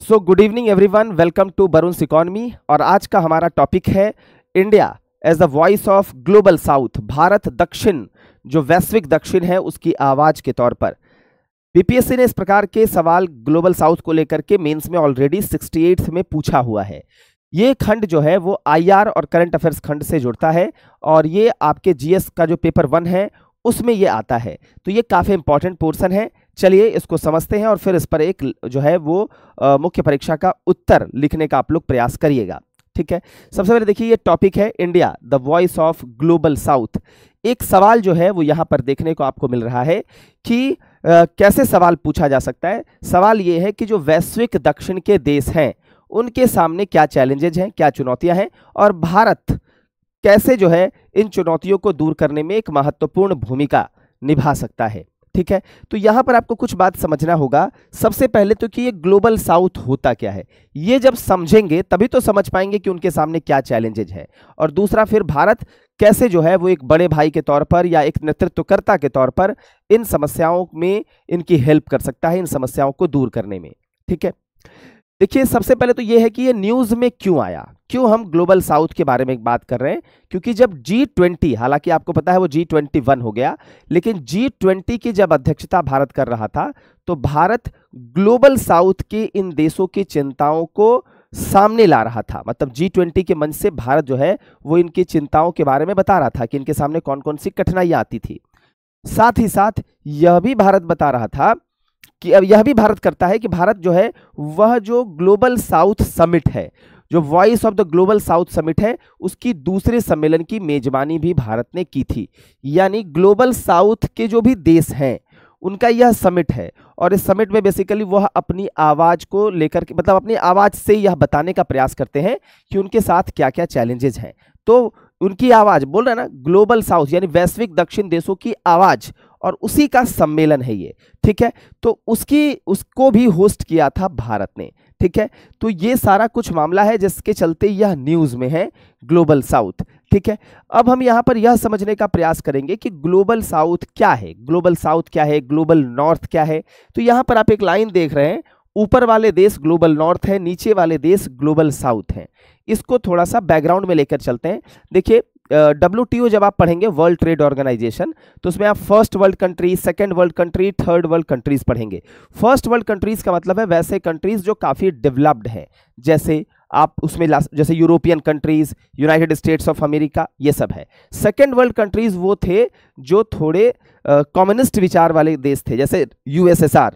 So good evening everyone, welcome to Barun's economy. और आज का हमारा टॉपिक है India as the voice of global south. Bharat दक्षिण, जो वैश्विक दक्षिण है, उसकी आवाज के तौर पर। बीपीएससी ने इस प्रकार के सवाल ग्लोबल साउथ को लेकर के मेंस में ऑलरेडी 68th में पूछा हुआ है। ये खंड जो है वो आईआर और करंट अफेयर्स खंड से जुड़ता है और ये आपके जीएस का जो पेपर 1 है उसमें ये आता है। तो ये काफ़ी इंपॉर्टेंट पोर्शन है। चलिए इसको समझते हैं और फिर इस पर एक जो है वो मुख्य परीक्षा का उत्तर लिखने का आप लोग प्रयास करिएगा। ठीक है, सबसे पहले देखिए ये टॉपिक है India the voice of global south. एक सवाल जो है वो यहाँ पर देखने को आपको मिल रहा है कि कैसे सवाल पूछा जा सकता है। सवाल ये है कि जो वैश्विक दक्षिण के देश हैं उनके सामने क्या चैलेंजेज हैं, क्या चुनौतियां हैं और भारत कैसे जो है इन चुनौतियों को दूर करने में एक महत्वपूर्ण भूमिका निभा सकता है। ठीक है, तो यहां पर आपको कुछ बात समझना होगा। सबसे पहले तो कि ये ग्लोबल साउथ होता क्या है, ये जब समझेंगे तभी तो समझ पाएंगे कि उनके सामने क्या चैलेंजेज है। और दूसरा, फिर भारत कैसे जो है वो एक बड़े भाई के तौर पर या एक नेतृत्वकर्ता के तौर पर इन समस्याओं में इनकी हेल्प कर सकता है, इन समस्याओं को दूर करने में। ठीक है, देखिए सबसे पहले तो ये है कि ये न्यूज़ में क्यों आया, क्यों हम ग्लोबल साउथ के बारे में बात कर रहे हैं। क्योंकि जब G20, हालांकि आपको पता है वो G21 हो गया, लेकिन G20 की जब अध्यक्षता भारत कर रहा था तो भारत ग्लोबल साउथ के इन देशों की चिंताओं को सामने ला रहा था। मतलब G20 के मंच से भारत जो है वो इनकी चिंताओं के बारे में बता रहा था कि इनके सामने कौन कौन सी कठिनाइयां आती थी। साथ ही साथ यह भी भारत बता रहा था कि अब यह भी भारत करता है कि भारत जो है वह जो ग्लोबल साउथ समिट है, जो voice of the global south summit है, उसकी दूसरे सम्मेलन की मेजबानी भी भारत ने की थी। यानी ग्लोबल साउथ के जो भी देश हैं उनका यह समिट है और इस समिट में बेसिकली वह अपनी आवाज को लेकर के, मतलब अपनी आवाज से यह बताने का प्रयास करते हैं कि उनके साथ क्या क्या चैलेंजेस हैं। तो उनकी आवाज बोल रहे हैं ना, ग्लोबल साउथ यानी वैश्विक दक्षिण देशों की आवाज, और उसी का सम्मेलन है ये। ठीक है, तो उसको भी होस्ट किया था भारत ने। ठीक है, तो ये सारा कुछ मामला है जिसके चलते यह न्यूज़ में है ग्लोबल साउथ। ठीक है, अब हम यहाँ पर यह समझने का प्रयास करेंगे कि ग्लोबल साउथ क्या है, ग्लोबल साउथ क्या है, ग्लोबल नॉर्थ क्या है। तो यहाँ पर आप एक लाइन देख रहे हैं, ऊपर वाले देश ग्लोबल नॉर्थ है, नीचे वाले देश ग्लोबल साउथ हैं। इसको थोड़ा सा बैकग्राउंड में लेकर चलते हैं। देखिए WTO जब आप पढ़ेंगे, वर्ल्ड ट्रेड ऑर्गेनाइजेशन, तो उसमें आप first world countries, second world country, third world countries पढ़ेंगे। फर्स्ट वर्ल्ड कंट्रीज का मतलब है वैसे कंट्रीज जो काफ़ी डेवलप्ड हैं, जैसे आप उसमें जैसे European countries, United states of America, ये सब है। सेकंड वर्ल्ड कंट्रीज वो थे जो थोड़े कम्युनिस्ट विचार वाले देश थे, जैसे USSR।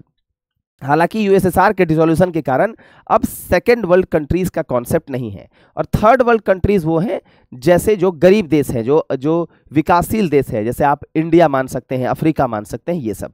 हालांकि यूएसएसआर के डिसोल्यूशन के कारण अब सेकेंड वर्ल्ड कंट्रीज का कॉन्सेप्ट नहीं है। और थर्ड वर्ल्ड कंट्रीज वो हैं जैसे जो गरीब देश हैं, जो विकासशील देश है, जैसे आप इंडिया मान सकते हैं, अफ्रीका मान सकते हैं, ये सब।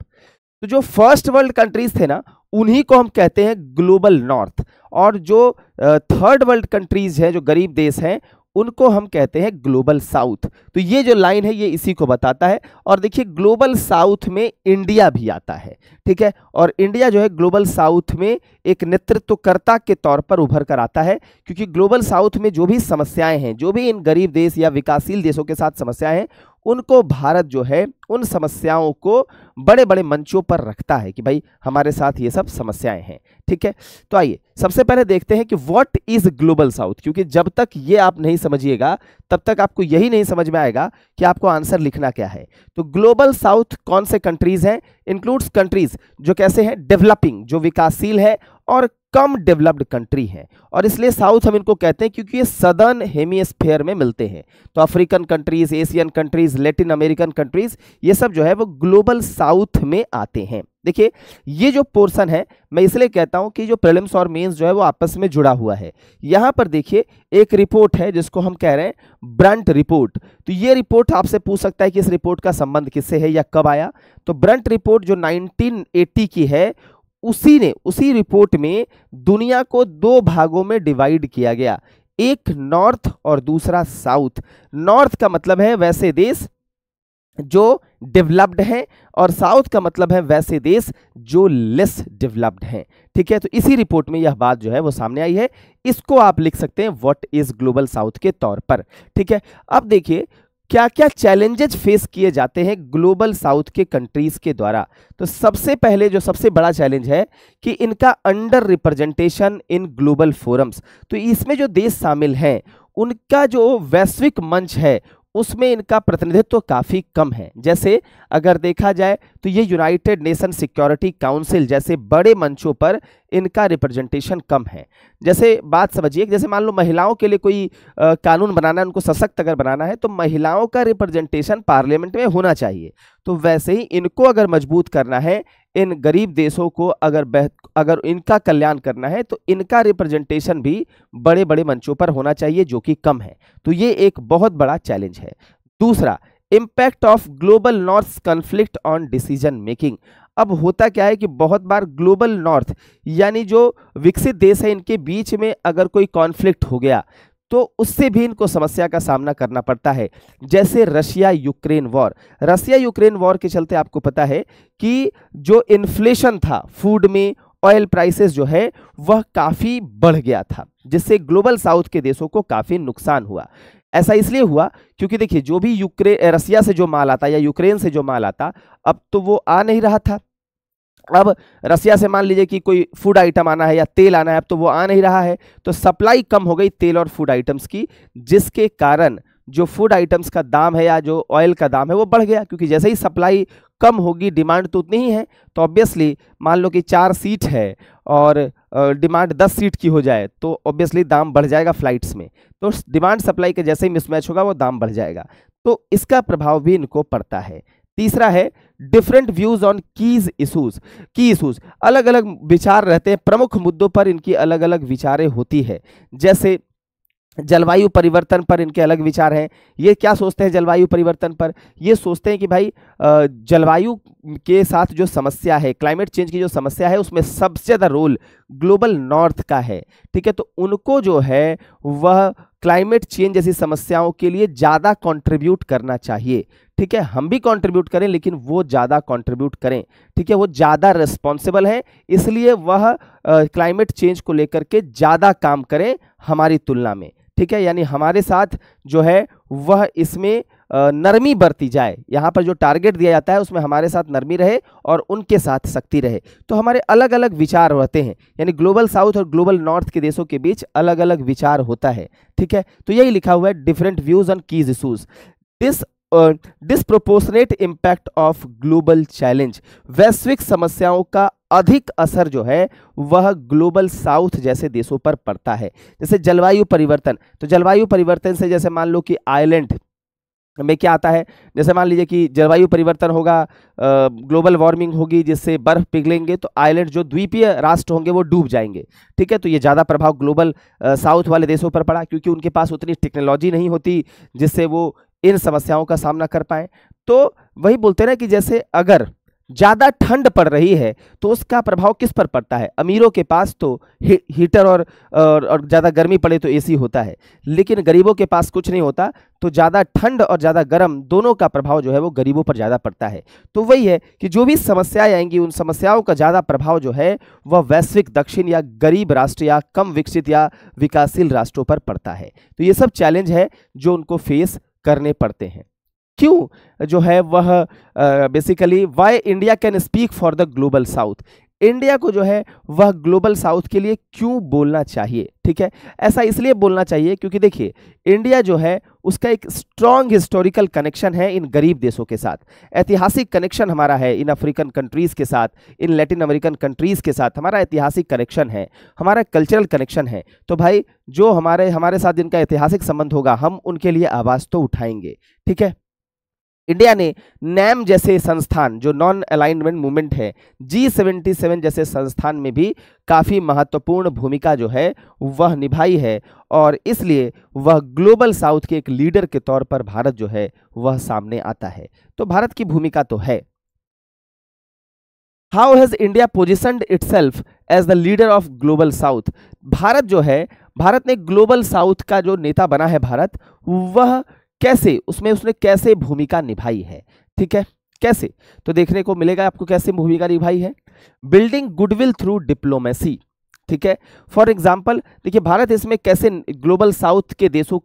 तो जो फर्स्ट वर्ल्ड कंट्रीज थे ना, उन्हीं को हम कहते हैं ग्लोबल नॉर्थ, और जो थर्ड वर्ल्ड कंट्रीज हैं, जो गरीब देश हैं, उनको हम कहते हैं ग्लोबल साउथ। तो ये जो लाइन है ये इसी को बताता है। और देखिए ग्लोबल साउथ में इंडिया भी आता है। ठीक है, और इंडिया जो है ग्लोबल साउथ में एक नेतृत्वकर्ता के तौर पर उभर कर आता है, क्योंकि ग्लोबल साउथ में जो भी समस्याएं हैं, जो भी इन गरीब देश या विकासशील देशों के साथ समस्याएं हैं, उनको भारत जो है उन समस्याओं को बड़े बड़े मंचों पर रखता है कि भाई हमारे साथ ये सब समस्याएं हैं। ठीक है, तो आइए सबसे पहले देखते हैं कि व्हाट इज ग्लोबल साउथ, क्योंकि जब तक ये आप नहीं समझिएगा तब तक आपको यही नहीं समझ में आएगा कि आपको आंसर लिखना क्या है। तो ग्लोबल साउथ कौन से कंट्रीज हैं? इंक्लूड्स कंट्रीज जो कैसे हैं, डेवलपिंग, जो विकासशील है, और कम डेवलप्ड कंट्री है। और इसलिए साउथ हम इनको कहते हैं क्योंकि ये सदर्न हेमिस्फीयर में मिलते हैं। तो African countries, Asian countries, Latin American countries, ये सब जो है वो ग्लोबल साउथ में आते हैं। देखिए ये जो पोर्शन है, मैं इसलिए कहता हूं कि जो प्रीलिम्स और मेंस जो है वो आपस में जुड़ा हुआ है। यहां पर देखिए एक रिपोर्ट है जिसको हम कह रहे हैं ब्रंट रिपोर्ट। तो ये रिपोर्ट आपसे पूछ सकता है कि इस रिपोर्ट का संबंध किससे है या कब आया। तो ब्रंट रिपोर्ट जो 1980 की है, उसी रिपोर्ट में दुनिया को 2 भागों में डिवाइड किया गया, एक नॉर्थ और दूसरा साउथ। नॉर्थ का मतलब है वैसे देश जो डेवलप्ड हैं, और साउथ का मतलब है वैसे देश जो लेस डेवलप्ड हैं। ठीक है, तो इसी रिपोर्ट में यह बात जो है वो सामने आई है। इसको आप लिख सकते हैं व्हाट इज ग्लोबल साउथ के तौर पर। ठीक है, अब देखिए क्या क्या चैलेंजेस फेस किए जाते हैं ग्लोबल साउथ के कंट्रीज के द्वारा। तो सबसे पहले जो सबसे बड़ा चैलेंज है कि इनका under representation in global forums. तो इसमें जो देश शामिल हैं उनका जो वैश्विक मंच है उसमें इनका प्रतिनिधित्व काफ़ी कम है। जैसे अगर देखा जाए तो ये यूनाइटेड नेशन सिक्योरिटी काउंसिल जैसे बड़े मंचों पर इनका रिप्रेजेंटेशन कम है। जैसे बात समझिए, जैसे मान लो महिलाओं के लिए कोई कानून बनाना है, उनको सशक्त अगर बनाना है तो महिलाओं का रिप्रेजेंटेशन पार्लियामेंट में होना चाहिए। तो वैसे ही इनको अगर मजबूत करना है, इन गरीब देशों को अगर इनका कल्याण करना है तो इनका रिप्रेजेंटेशन भी बड़े बड़े मंचों पर होना चाहिए, जो कि कम है। तो ये एक बहुत बड़ा चैलेंज है। दूसरा, impact of global north conflict on decision making. अब होता क्या है कि बहुत बार ग्लोबल नॉर्थ यानी जो विकसित देश है इनके बीच में अगर कोई कॉन्फ्लिक्ट हो गया तो उससे भी इनको समस्या का सामना करना पड़ता है। जैसे Russia Ukraine war. Russia Ukraine war के चलते आपको पता है कि जो इन्फ्लेशन था फूड में, ऑयल प्राइसेस जो है वह काफ़ी बढ़ गया था, जिससे ग्लोबल साउथ के देशों को काफ़ी नुकसान हुआ। ऐसा इसलिए हुआ क्योंकि देखिए जो भी रसिया से जो माल आता या यूक्रेन से जो माल आता अब तो वो आ नहीं रहा था। अब रसिया से मान लीजिए कि कोई फूड आइटम आना है या तेल आना है, अब तो वो आ नहीं रहा है, तो सप्लाई कम हो गई तेल और फूड आइटम्स की, जिसके कारण जो फूड आइटम्स का दाम है या जो ऑयल का दाम है वो बढ़ गया। क्योंकि जैसे ही सप्लाई कम होगी डिमांड तो उतनी ही है, तो ऑब्वियसली मान लो कि 4 सीट है और डिमांड 10 सीट की हो जाए तो ऑब्वियसली दाम बढ़ जाएगा फ्लाइट्स में। तो डिमांड सप्लाई के जैसे ही मिसमैच होगा वो दाम बढ़ जाएगा, तो इसका प्रभाव भी इनको पड़ता है। तीसरा है डिफरेंट व्यूज ऑन की इशूज। अलग अलग विचार रहते हैं, प्रमुख मुद्दों पर इनकी अलग अलग विचारें होती है। जैसे जलवायु परिवर्तन पर इनके अलग विचार हैं। ये क्या सोचते हैं जलवायु परिवर्तन पर? ये सोचते हैं कि भाई जलवायु के साथ जो समस्या है, क्लाइमेट चेंज की जो समस्या है, उसमें सबसे ज़्यादा रोल ग्लोबल नॉर्थ का है। ठीक है, तो उनको जो है वह क्लाइमेट चेंज जैसी समस्याओं के लिए ज़्यादा कंट्रीब्यूट करना चाहिए। ठीक है, हम भी कंट्रीब्यूट करें लेकिन वो ज़्यादा कंट्रीब्यूट करें। ठीक है, वो ज़्यादा रिस्पॉन्सिबल है, इसलिए वह क्लाइमेट चेंज को लेकर के ज़्यादा काम करें हमारी तुलना में। ठीक है, यानी हमारे साथ जो है वह इसमें नरमी बरती जाए। यहाँ पर जो टारगेट दिया जाता है उसमें हमारे साथ नरमी रहे और उनके साथ सख्ती रहे। तो हमारे अलग अलग विचार होते हैं, यानी ग्लोबल साउथ और ग्लोबल नॉर्थ के देशों के बीच अलग अलग विचार होता है। ठीक है, तो यही लिखा हुआ है different views on keys issues. Disproportionate impact of global challenge. वैश्विक समस्याओं का अधिक असर जो है वह ग्लोबल साउथ जैसे देशों पर पड़ता है। जैसे जलवायु परिवर्तन, तो जलवायु परिवर्तन से जैसे मान लो कि आइलैंड में क्या आता है, जैसे मान लीजिए कि जलवायु परिवर्तन होगा, ग्लोबल वार्मिंग होगी जिससे बर्फ पिघलेंगे, तो आइलैंड जो द्वीपीय राष्ट्र होंगे वो डूब जाएंगे। ठीक है, तो ये ज़्यादा प्रभाव ग्लोबल साउथ वाले देशों पर पड़ा, क्योंकि उनके पास उतनी टेक्नोलॉजी नहीं होती जिससे वो इन समस्याओं का सामना कर पाए। तो वही बोलते हैं कि जैसे अगर ज़्यादा ठंड पड़ रही है तो उसका प्रभाव किस पर पड़ता है? अमीरों के पास तो हीटर और ज़्यादा गर्मी पड़े तो एसी होता है, लेकिन गरीबों के पास कुछ नहीं होता, तो ज़्यादा ठंड और ज़्यादा गर्म दोनों का प्रभाव जो है वो गरीबों पर ज़्यादा पड़ता है। तो वही है कि जो भी समस्याएं आएंगी उन समस्याओं का ज़्यादा प्रभाव जो है वह वैश्विक दक्षिण या गरीब राष्ट्र या कम विकसित या विकासशील राष्ट्रों पर पड़ता है। तो ये सब चैलेंज है जो उनको फेस करने पड़ते हैं। क्यों जो है वह basically why India can speak for the global south. India को जो है वह ग्लोबल साउथ के लिए क्यों बोलना चाहिए? ठीक है, ऐसा इसलिए बोलना चाहिए क्योंकि देखिए इंडिया जो है उसका एक स्ट्रॉन्ग हिस्टोरिकल कनेक्शन है इन गरीब देशों के साथ। ऐतिहासिक कनेक्शन हमारा है इन अफ्रीकन कंट्रीज़ के साथ, इन लैटिन अमेरिकन कंट्रीज़ के साथ हमारा ऐतिहासिक कनेक्शन है, हमारा कल्चरल कनेक्शन है। तो भाई जो हमारे साथ जिनका ऐतिहासिक संबंध होगा हम उनके लिए आवाज़ तो उठाएंगे। ठीक है, इंडिया ने नैम जैसे संस्थान जो नॉन अलाइनमेंट मूवमेंट है, G77 जैसे संस्थान में भी काफ़ी महत्वपूर्ण भूमिका जो है वह निभाई है, और इसलिए वह ग्लोबल साउथ के एक लीडर के तौर पर भारत जो है वह सामने आता है। तो भारत की भूमिका तो है। How has India positioned itself as the leader of global south. Bharat जो है, भारत ने ग्लोबल साउथ का जो नेता बना है भारत, वह कैसे, उसमें उसने कैसे भूमिका निभाई है? ठीक है, कैसे? तो देखने को मिलेगा आपको कैसे भूमिका निभाई है। Building goodwill through diplomacy. ठीक है, फॉर एग्जांपल देखिए भारत इसमें कैसे ग्लोबल साउथ के देशों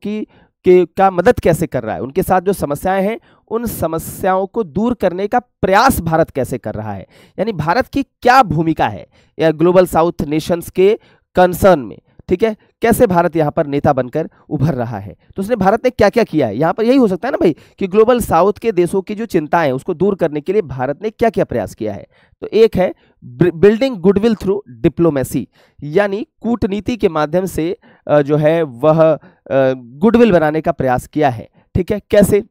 के का मदद कैसे कर रहा है, उनके साथ जो समस्याएं हैं उन समस्याओं को दूर करने का प्रयास भारत कैसे कर रहा है, यानी भारत की क्या भूमिका है या ग्लोबल साउथ नेशंस के कंसर्न में, ठीक है, कैसे भारत यहाँ पर नेता बनकर उभर रहा है। तो उसने भारत ने क्या क्या किया है, यहाँ पर यही हो सकता है ना भाई कि ग्लोबल साउथ के देशों की जो चिंताएं हैं उसको दूर करने के लिए भारत ने क्या क्या प्रयास किया है। तो एक है बिल्डिंग गुडविल थ्रू डिप्लोमेसी, यानी कूटनीति के माध्यम से जो है वह गुडविल बनाने का प्रयास किया है। ठीक है, कैसे,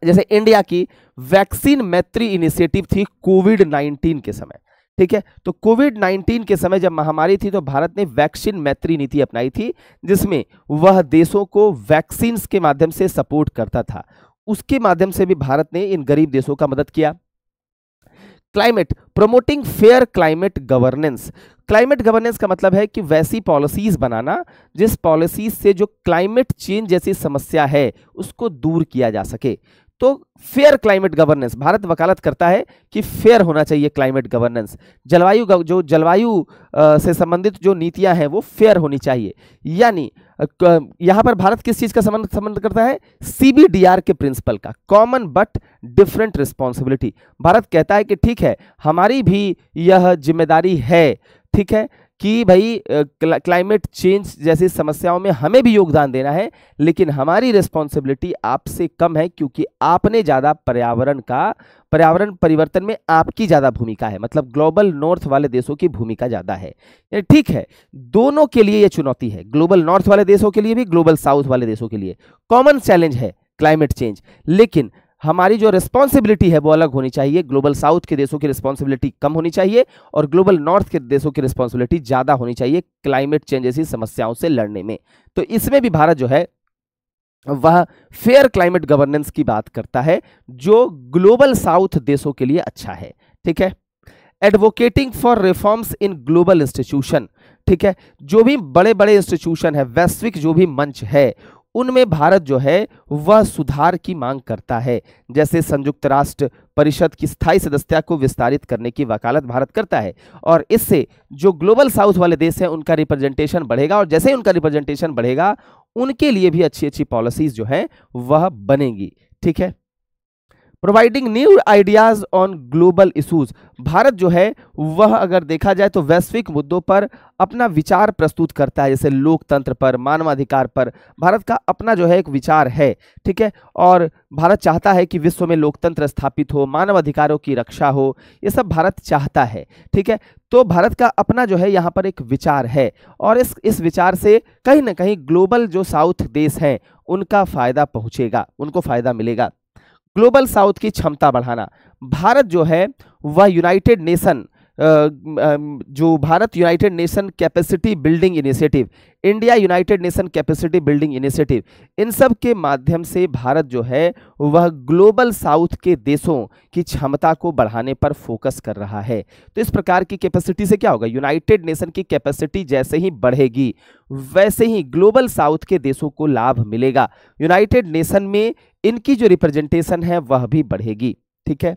जैसे इंडिया की वैक्सीन मैत्री इनिशिएटिव थी कोविड-19 के समय, ठीक है, तो कोविड-19 के समय जब महामारी थी तो भारत ने वैक्सीन मैत्री नीति अपनाई थी, जिसमें वह देशों को वैक्सीन के माध्यम से सपोर्ट करता था। उसके माध्यम से भी भारत ने इन गरीब देशों का मदद किया। Climate, promoting fair climate governance. Climate governance का मतलब है कि वैसी पॉलिसीज बनाना जिस पॉलिसीज से जो क्लाइमेट चेंज जैसी समस्या है उसको दूर किया जा सके। तो फेयर क्लाइमेट गवर्नेंस, भारत वकालत करता है कि फेयर होना चाहिए क्लाइमेट गवर्नेंस, जलवायु से संबंधित जो नीतियां हैं वो फेयर होनी चाहिए। यानी यहां पर भारत किस चीज का संबंध करता है, CBDR के प्रिंसिपल का, common but different responsibility. Bharat कहता है कि ठीक है हमारी भी यह जिम्मेदारी है, ठीक है, कि भाई क्लाइमेट चेंज जैसी समस्याओं में हमें भी योगदान देना है, लेकिन हमारी रिस्पॉन्सिबिलिटी आपसे कम है क्योंकि आपने ज़्यादा पर्यावरण परिवर्तन में आपकी ज़्यादा भूमिका है, मतलब ग्लोबल नॉर्थ वाले देशों की भूमिका ज़्यादा है। ठीक है, दोनों के लिए ये चुनौती है, ग्लोबल नॉर्थ वाले देशों के लिए भी, ग्लोबल साउथ वाले देशों के लिए कॉमन चैलेंज है क्लाइमेट चेंज, लेकिन हमारी जो रिस्पॉन्सिबिलिटी है वो अलग होनी चाहिए। ग्लोबल साउथ के देशों की रिस्पॉन्सिबिलिटी कम होनी चाहिए और ग्लोबल नॉर्थ के देशों की रिस्पॉन्सिबिलिटी ज्यादा होनी चाहिए क्लाइमेट चेंज जैसी समस्याओं से लड़ने में। तो इसमें भी भारत जो है वह फेयर क्लाइमेट गवर्नेंस की बात करता है जो ग्लोबल साउथ देशों के लिए अच्छा है। ठीक है, advocating for reforms in global institution, ठीक है, जो भी बड़े बड़े इंस्टीट्यूशन है, वैश्विक जो भी मंच है, उनमें भारत जो है वह सुधार की मांग करता है। जैसे संयुक्त राष्ट्र परिषद की स्थायी सदस्यता को विस्तारित करने की वकालत भारत करता है और इससे जो ग्लोबल साउथ वाले देश हैं उनका रिप्रेजेंटेशन बढ़ेगा और जैसे ही उनका रिप्रेजेंटेशन बढ़ेगा उनके लिए भी अच्छी अच्छी पॉलिसीज जो है वह बनेंगी। ठीक है, providing new ideas on global issues, Bharat जो है वह अगर देखा जाए तो वैश्विक मुद्दों पर अपना विचार प्रस्तुत करता है, जैसे लोकतंत्र पर, मानवाधिकार पर भारत का अपना जो है एक विचार है। ठीक है, और भारत चाहता है कि विश्व में लोकतंत्र स्थापित हो, मानवाधिकारों की रक्षा हो, ये सब भारत चाहता है। ठीक है, तो भारत का अपना जो है यहाँ पर एक विचार है और इस विचार से कहीं ना कहीं ग्लोबल जो साउथ देश हैं उनका फायदा पहुँचेगा, उनको फायदा मिलेगा। ग्लोबल साउथ की क्षमता बढ़ाना, भारत जो है वह United Nation capacity building initiative, India United Nation capacity building initiative, इन सब के माध्यम से भारत जो है वह ग्लोबल साउथ के देशों की क्षमता को बढ़ाने पर फोकस कर रहा है। तो इस प्रकार की कैपेसिटी से क्या होगा, यूनाइटेड नेशन की कैपेसिटी जैसे ही बढ़ेगी वैसे ही ग्लोबल साउथ के देशों को लाभ मिलेगा, यूनाइटेड नेशन में इनकी जो रिप्रेजेंटेशन है वह भी बढ़ेगी। ठीक है,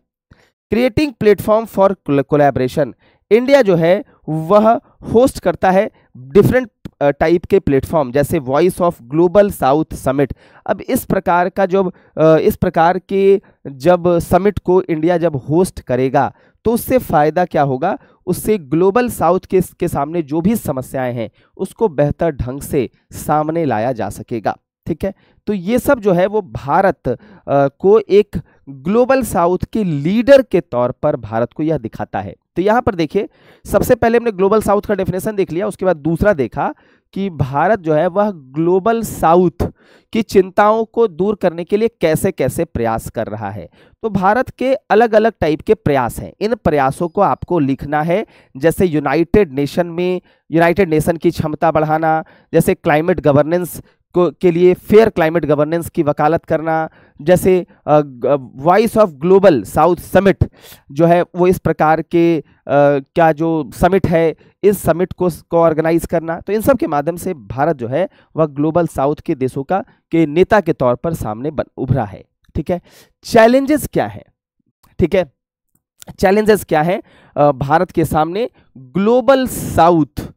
creating platform for collaboration, India जो है वह होस्ट करता है डिफरेंट टाइप के प्लेटफॉर्म जैसे voice of global south summit. अब इस प्रकार के जब समिट को इंडिया जब होस्ट करेगा तो उससे फायदा क्या होगा, उससे ग्लोबल साउथ के सामने जो भी समस्याएं हैं उसको बेहतर ढंग से सामने लाया जा सकेगा। ठीक है, तो ये सब जो है वो भारत को एक ग्लोबल साउथ के लीडर के तौर पर भारत को यह दिखाता है। तो यहाँ पर देखिए, सबसे पहले हमने ग्लोबल साउथ का डेफिनेशन देख लिया, उसके बाद दूसरा देखा कि भारत जो है वह ग्लोबल साउथ की चिंताओं को दूर करने के लिए कैसे कैसे प्रयास कर रहा है। तो भारत के अलग अलग टाइप के प्रयास हैं, इन प्रयासों को आपको लिखना है। जैसे यूनाइटेड नेशन की क्षमता बढ़ाना, जैसे क्लाइमेट गवर्नेंस के लिए फेयर क्लाइमेट गवर्नेंस की वकालत करना, जैसे voice of global south summit जो है वो इस प्रकार के क्या जो समिट है इस समिट को ऑर्गेनाइज करना। तो इन सब के माध्यम से भारत जो है वह ग्लोबल साउथ के देशों के नेता के तौर पर सामने उभरा है। ठीक है, चैलेंजेस क्या है, ठीक है, चैलेंजेस क्या है भारत के सामने ग्लोबल साउथ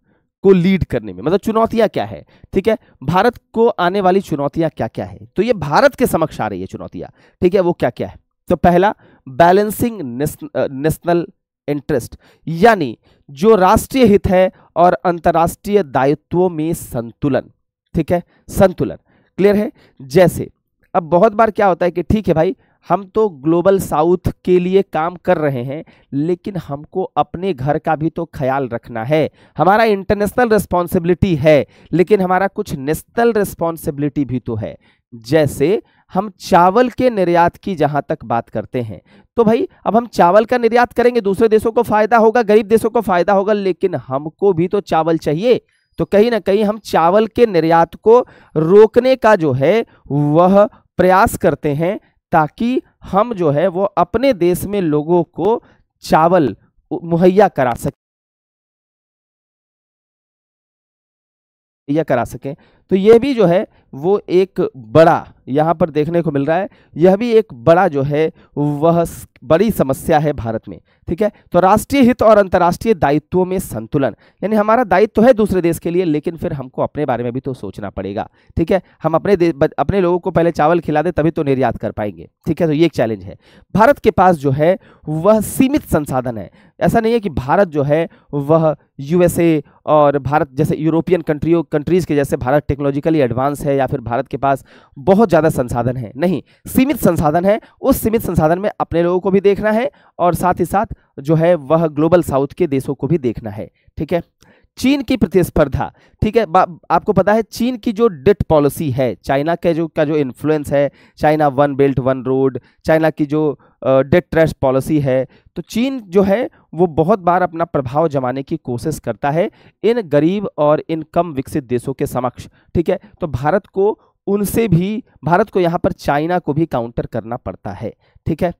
को लीड करने में, मतलब चुनौतियां क्या है, ठीक है, भारत को आने वाली चुनौतियां क्या क्या है, तो ये भारत के समक्ष आ रही है चुनौतियां, ठीक है, वो क्या क्या है। तो पहला, बैलेंसिंग नेशनल इंटरेस्ट, यानी जो राष्ट्रीय हित है और अंतर्राष्ट्रीय दायित्वों में संतुलन, ठीक है, संतुलन, क्लियर है। जैसे अब बहुत बार क्या होता है कि ठीक है भाई, हम तो ग्लोबल साउथ के लिए काम कर रहे हैं, लेकिन हमको अपने घर का भी तो ख्याल रखना है, हमारा इंटरनेशनल रिस्पॉन्सिबिलिटी है, लेकिन हमारा कुछ नेशनल रिस्पॉन्सिबिलिटी भी तो है। जैसे हम चावल के निर्यात की जहां तक बात करते हैं, तो भाई अब हम चावल का निर्यात करेंगे, दूसरे देशों को फायदा होगा, गरीब देशों को फायदा होगा, लेकिन हमको भी तो चावल चाहिए। तो कहीं ना कहीं हम चावल के निर्यात को रोकने का जो है वह प्रयास करते हैं, ताकि हम जो है वो अपने देश में लोगों को चावल मुहैया करा सकें। तो यह भी जो है वो एक बड़ा यहां पर देखने को मिल रहा है, यह भी एक बड़ा जो है वह बड़ी समस्या है भारत में, ठीक है। तो राष्ट्रीय हित और अंतर्राष्ट्रीय दायित्वों में संतुलन, यानी हमारा दायित्व है दूसरे देश के लिए, लेकिन फिर हमको अपने बारे में भी तो सोचना पड़ेगा, ठीक है। हम अपने लोगों को पहले चावल खिला दे तभी तो निर्यात कर पाएंगे, ठीक है। तो ये एक चैलेंज है। भारत के पास जो है वह सीमित संसाधन है, ऐसा नहीं है कि भारत जो है वह यूएसए और भारत जैसे यूरोपियन कंट्रीज के जैसे भारत टेक्नोलॉजिकली एडवांस है, या फिर भारत के पास बहुत ज़्यादा संसाधन है, नहीं, सीमित संसाधन है। उस सीमित संसाधन में अपने लोगों को भी देखना है और साथ ही साथ जो है वह ग्लोबल साउथ के देशों को भी देखना है, ठीक है। चीन की प्रतिस्पर्धा, ठीक है, आपको पता है चीन की जो डेट पॉलिसी है, चाइना के जो इन्फ्लुएंस है, China one belt one road, China की जो डेट ट्रस्ट पॉलिसी है, तो चीन जो है वो बहुत बार अपना प्रभाव जमाने की कोशिश करता है इन गरीब और इन कम विकसित देशों के समक्ष, ठीक है। तो भारत को यहाँ पर चाइना को भी काउंटर करना पड़ता है, ठीक है।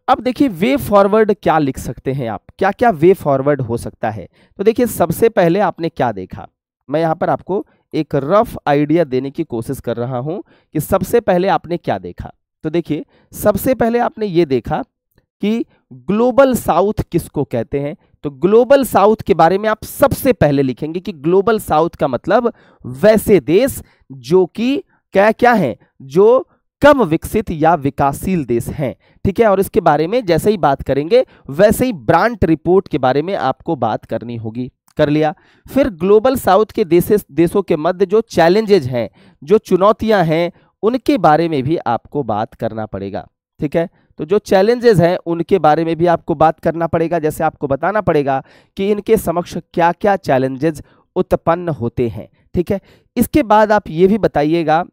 अब देखिए वे फॉरवर्ड क्या लिख सकते हैं आप, क्या क्या वे फॉरवर्ड हो सकता है। तो देखिए सबसे पहले आपने क्या देखा, मैं यहाँ पर आपको एक रफ आइडिया देने की कोशिश कर रहा हूं कि सबसे पहले आपने क्या देखा। तो देखिए सबसे पहले आपने ये देखा कि ग्लोबल साउथ किसको कहते हैं। तो ग्लोबल साउथ के बारे में आप सबसे पहले लिखेंगे कि ग्लोबल साउथ का मतलब वैसे देश जो कि क्या हैं, जो कम विकसित या विकासशील देश हैं, ठीक है। और इसके बारे में जैसे ही बात करेंगे वैसे ही ब्रांट रिपोर्ट के बारे में आपको बात करनी होगी, कर लिया। फिर ग्लोबल साउथ के देशों के मध्य जो चैलेंजेज हैं, जो चुनौतियां हैं, उनके बारे में भी आपको बात करना पड़ेगा, ठीक है। तो जो चैलेंजेस हैं उनके बारे में भी आपको बात करना पड़ेगा, जैसे आपको बताना पड़ेगा कि इनके समक्ष क्या क्या चैलेंजेस उत्पन्न होते हैं, ठीक है। इसके बाद आप ये भी बताइएगा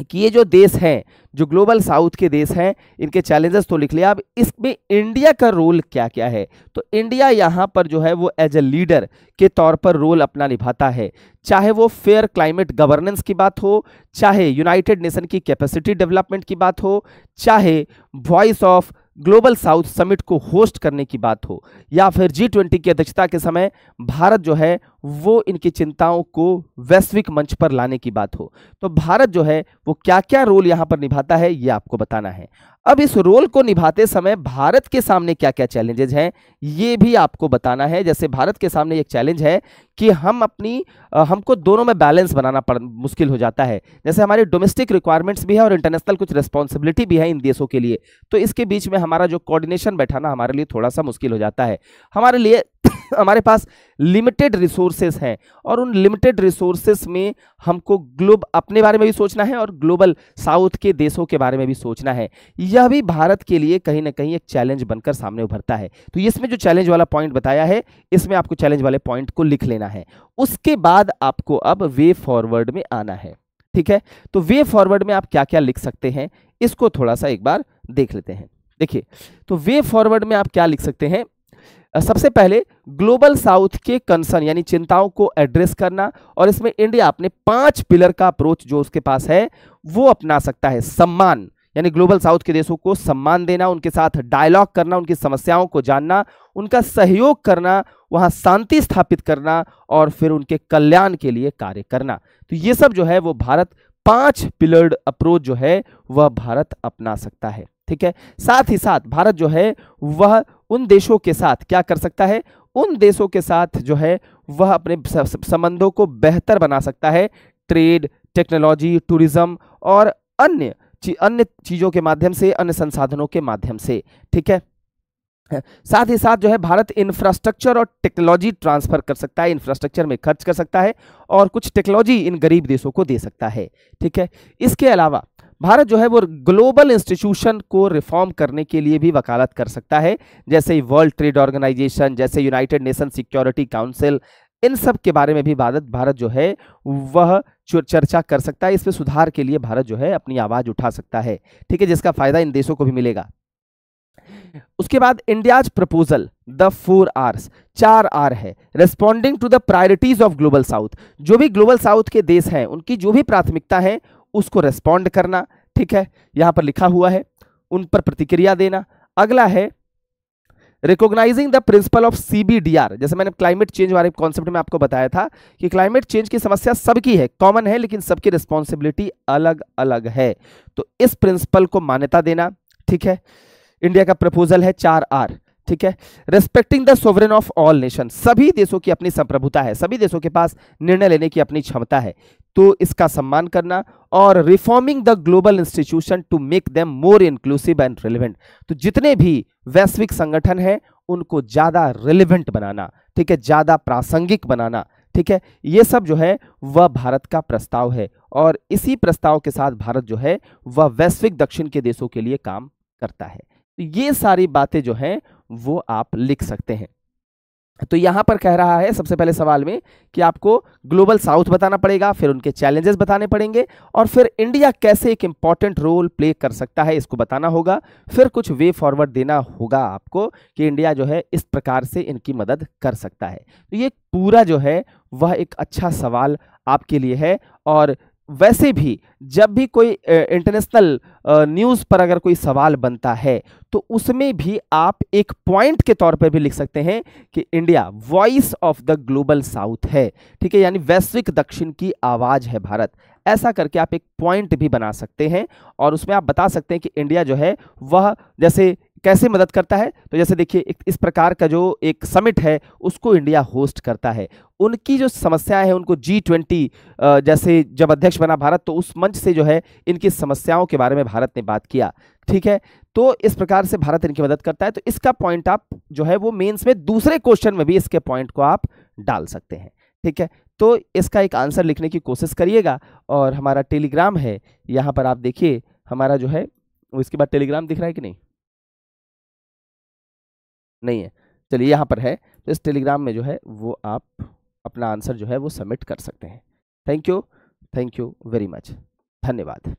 कि ये जो देश हैं, जो ग्लोबल साउथ के देश हैं, इनके चैलेंजेस तो लिख लिया, अब इसमें इंडिया का रोल क्या क्या है। तो इंडिया यहाँ पर जो है वो एज ए लीडर के तौर पर रोल अपना निभाता है, चाहे वो फेयर क्लाइमेट गवर्नेंस की बात हो, चाहे यूनाइटेड नेशन की कैपेसिटी डेवलपमेंट की बात हो, चाहे voice of global south summit को होस्ट करने की बात हो, या फिर G20 की अध्यक्षता के समय भारत जो है वो इनकी चिंताओं को वैश्विक मंच पर लाने की बात हो। तो भारत जो है वो क्या क्या रोल यहाँ पर निभाता है ये आपको बताना है। अब इस रोल को निभाते समय भारत के सामने क्या क्या चैलेंजेस हैं ये भी आपको बताना है। जैसे भारत के सामने एक चैलेंज है कि हमको दोनों में बैलेंस बनाना मुश्किल हो जाता है। जैसे हमारी डोमेस्टिक रिक्वायरमेंट्स भी है और इंटरनेशनल कुछ रिस्पॉन्सिबिलिटी भी है इन देशों के लिए, तो इसके बीच में हमारा जो कोऑर्डिनेशन बैठाना हमारे लिए थोड़ा सा मुश्किल हो जाता है। हमारे लिए हमारे पास लिमिटेड रिसोर्सेस हैं और उन लिमिटेड रिसोर्सेस में हमको अपने बारे में भी सोचना है और ग्लोबल साउथ के देशों के बारे में भी सोचना है। यह भी भारत के लिए कहीं ना कहीं एक चैलेंज बनकर सामने उभरता है। तो इसमें जो चैलेंज वाला पॉइंट बताया है, इसमें आपको चैलेंज वाले पॉइंट को लिख लेना है। उसके बाद आपको अब वे फॉरवर्ड में आना है, ठीक है। तो वे फॉरवर्ड में आप क्या क्या लिख सकते हैं इसको थोड़ा सा एक बार देख लेते हैं। देखिए तो वे फॉरवर्ड में आप क्या लिख सकते हैं। सबसे पहले ग्लोबल साउथ के कंसर्न यानी चिंताओं को एड्रेस करना, और इसमें इंडिया अपने 5 पिलर का अप्रोच जो उसके पास है वो अपना सकता है। सम्मान यानी ग्लोबल साउथ के देशों को सम्मान देना, उनके साथ डायलॉग करना, उनकी समस्याओं को जानना, उनका सहयोग करना, वहां शांति स्थापित करना और फिर उनके कल्याण के लिए कार्य करना। तो ये सब जो है वो भारत 5 पिलर्ड अप्रोच जो है वह भारत अपना सकता है, ठीक है। साथ ही साथ भारत जो है वह उन देशों के साथ क्या कर सकता है, उन देशों के साथ जो है वह अपने संबंधों को बेहतर बना सकता है, ट्रेड, टेक्नोलॉजी, टूरिज्म और अन्य चीजों के माध्यम से, अन्य संसाधनों के माध्यम से। ठीक है, साथ ही साथ जो है भारत इंफ्रास्ट्रक्चर और टेक्नोलॉजी ट्रांसफर कर सकता है, इंफ्रास्ट्रक्चर में खर्च कर सकता है और कुछ टेक्नोलॉजी इन गरीब देशों को दे सकता है। ठीक है, इसके अलावा भारत जो है वो ग्लोबल इंस्टीट्यूशन को रिफॉर्म करने के लिए भी वकालत कर सकता है, जैसे वर्ल्ड ट्रेड ऑर्गेनाइजेशन, जैसे यूनाइटेड नेशन सिक्योरिटी काउंसिल, इन सब के बारे में भी भारत जो है वह चर्चा कर सकता है। इसमें सुधार के लिए भारत जो है अपनी आवाज उठा सकता है। ठीक है, जिसका फायदा इन देशों को भी मिलेगा। उसके बाद India's proposal the 4 Rs, 4 R है, responding to the priorities of global south. जो भी ग्लोबल साउथ के देश हैं उनकी जो भी प्राथमिकता है उसको रेस्पॉन्ड करना। ठीक है, यहां पर लिखा हुआ है, उन पर प्रतिक्रिया देना। अगला है recognising the principle of CBDR। जैसे मैंने क्लाइमेट चेंज वाले कॉन्सेप्ट में आपको बताया था कि क्लाइमेट चेंज की समस्या सबकी है, कॉमन है, लेकिन सबकी रिस्पॉन्सिबिलिटी अलग अलग है, तो इस प्रिंसिपल को मान्यता देना। ठीक है, इंडिया का प्रपोजल है 4 R। ठीक है, respecting the sovereign of all nation. सभी देशों की अपनी संप्रभुता है, सभी देशों के पास निर्णय लेने की अपनी क्षमता है, तो इसका सम्मान करना। और reforming the global institution to make them more inclusive and relevant. तो जितने भी वैश्विक संगठन हैं उनको ज्यादा रिलेवेंट बनाना, ठीक है, ज्यादा प्रासंगिक बनाना। ठीक है, ये सब जो है वह भारत का प्रस्ताव है और इसी प्रस्ताव के साथ भारत जो है वह वैश्विक दक्षिण के देशों के लिए काम करता है। तो ये सारी बातें जो हैं वो आप लिख सकते हैं। तो यहां पर कह रहा है सबसे पहले सवाल में कि आपको ग्लोबल साउथ बताना पड़ेगा, फिर उनके चैलेंजेस बताने पड़ेंगे और फिर इंडिया कैसे एक इंपॉर्टेंट रोल प्ले कर सकता है इसको बताना होगा। फिर कुछ वे फॉरवर्ड देना होगा आपको कि इंडिया जो है इस प्रकार से इनकी मदद कर सकता है। तो ये पूरा जो है वह एक अच्छा सवाल आपके लिए है। और वैसे भी जब भी कोई इंटरनेशनल न्यूज़ पर अगर कोई सवाल बनता है तो उसमें भी आप एक पॉइंट के तौर पर भी लिख सकते हैं कि India voice of the global south है। ठीक है, यानी वैश्विक दक्षिण की आवाज है भारत। ऐसा करके आप एक पॉइंट भी बना सकते हैं और उसमें आप बता सकते हैं कि इंडिया जो है वह जैसे कैसे मदद करता है। तो जैसे देखिए इस प्रकार का जो एक समिट है उसको इंडिया होस्ट करता है। उनकी जो समस्याएं हैं उनको G20 जैसे जब अध्यक्ष बना भारत तो उस मंच से जो है इनकी समस्याओं के बारे में भारत ने बात किया। ठीक है, तो इस प्रकार से भारत इनकी मदद करता है। तो इसका पॉइंट आप जो है वो मेंस में दूसरे क्वेश्चन में भी इसके पॉइंट को आप डाल सकते हैं। ठीक है, तो इसका एक आंसर लिखने की कोशिश करिएगा। और हमारा टेलीग्राम है, यहाँ पर आप देखिए हमारा जो है वो, इसके बाद टेलीग्राम दिख रहा है कि नहीं है, चलिए यहाँ पर है। तो इस टेलीग्राम में जो है वो आप अपना आंसर जो है वो सबमिट कर सकते हैं। थैंक यू वेरी मच, धन्यवाद।